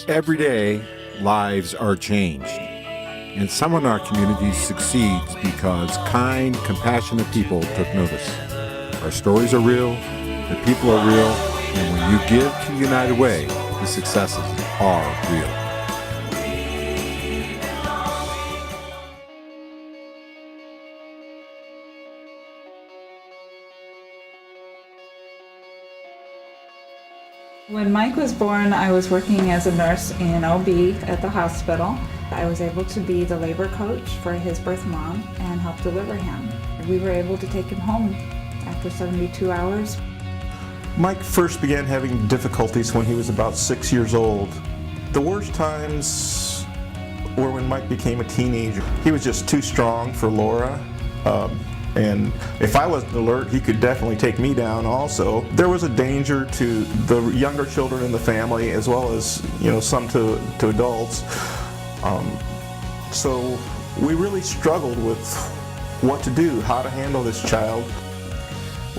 Every day, lives are changed, and someone in our community succeeds because kind, compassionate people took notice. Our stories are real, the people are real, and when you give to United Way, the successes are real. When Mike was born, I was working as a nurse in OB at the hospital. I was able to be the labor coach for his birth mom and help deliver him. We were able to take him home after 72 hours. Mike first began having difficulties when he was about 6 years old. The worst times were when Mike became a teenager. He was just too strong for Laura. And if I wasn't alert, he could definitely take me down also. There was a danger to the younger children in the family as well as, some to adults. So we really struggled with what to do, how to handle this child.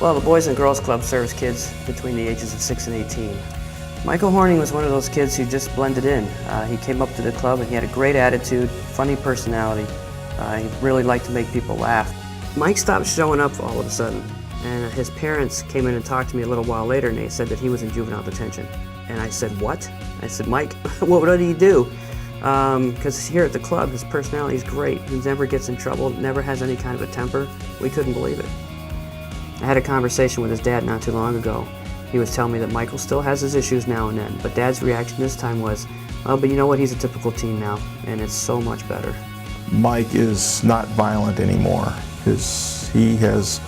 Well, the Boys and Girls Club serves kids between the ages of 6 and 18. Michael Horning was one of those kids who just blended in. He came up to the club and he had a great attitude, funny personality. He really liked to make people laugh. Mike stopped showing up all of a sudden, and his parents came in and talked to me a little while later, and they said that he was in juvenile detention. And I said, what? I said, Mike, what did he do? Because here at the club, his personality is great. He never gets in trouble, never has any kind of a temper. We couldn't believe it. I had a conversation with his dad not too long ago. He was telling me that Michael still has his issues now and then, but Dad's reaction this time was, oh, but you know what, he's a typical teen now, and it's so much better. Mike is not violent anymore. He has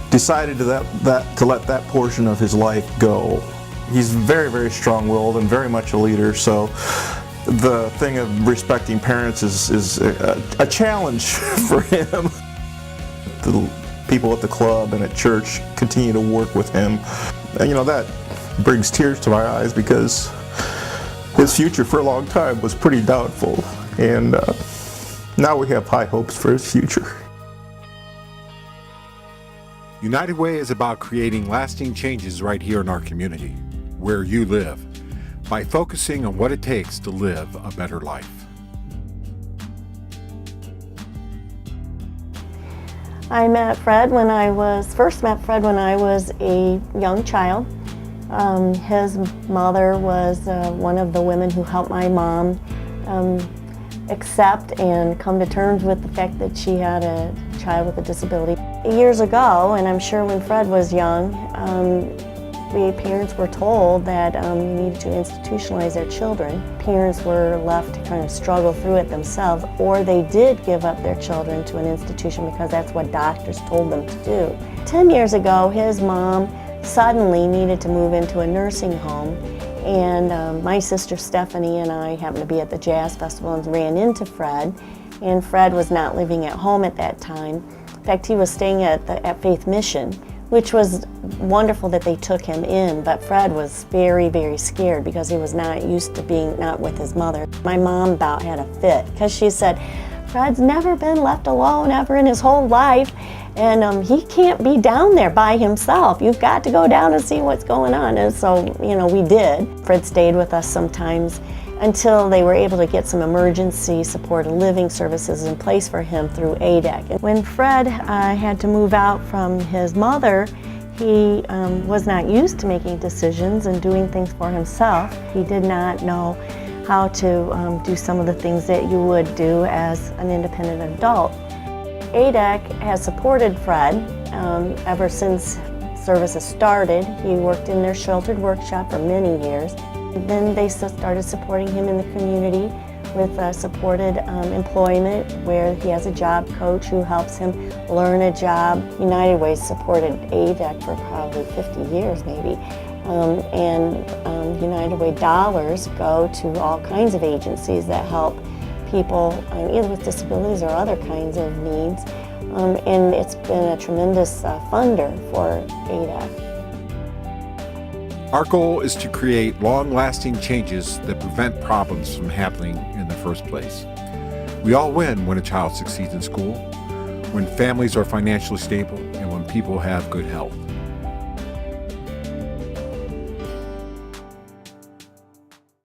decided to let that portion of his life go. He's very, very strong-willed and very much a leader, so the thing of respecting parents is a challenge for him. The people at the club and at church continue to work with him. And that brings tears to my eyes because his future for a long time was pretty doubtful, and now we have high hopes for his future. United Way is about creating lasting changes right here in our community, where you live, by focusing on what it takes to live a better life. I met Fred when I was a young child. His mother was one of the women who helped my mom accept and come to terms with the fact that she had a child with a disability. Years ago, and I'm sure when Fred was young, the parents were told that you needed to institutionalize their children. Parents were left to kind of struggle through it themselves, or they did give up their children to an institution because that's what doctors told them to do. 10 years ago, his mom suddenly needed to move into a nursing home, and my sister Stephanie and I happened to be at the Jazz Festival and ran into Fred, and Fred was not living at home at that time. In fact, he was staying at Faith Mission, which was wonderful that they took him in, but Fred was very, very scared because he was not used to being not with his mother. My mom about had a fit because she said, Fred's never been left alone ever in his whole life, and he can't be down there by himself. You've got to go down and see what's going on. And so, we did. Fred stayed with us sometimes until they were able to get some emergency supported living services in place for him through ADEC. And when Fred had to move out from his mother, he was not used to making decisions and doing things for himself. He did not know how to do some of the things that you would do as an independent adult. ADEC has supported Fred ever since services started. He worked in their sheltered workshop for many years. Then they started supporting him in the community with supported employment, where he has a job coach who helps him learn a job. United Way supported ADEC for probably 50 years maybe. United Way dollars go to all kinds of agencies that help people either with disabilities or other kinds of needs. And it's been a tremendous funder for ADEC. Our goal is to create long-lasting changes that prevent problems from happening in the first place. We all win when a child succeeds in school, when families are financially stable, and when people have good health.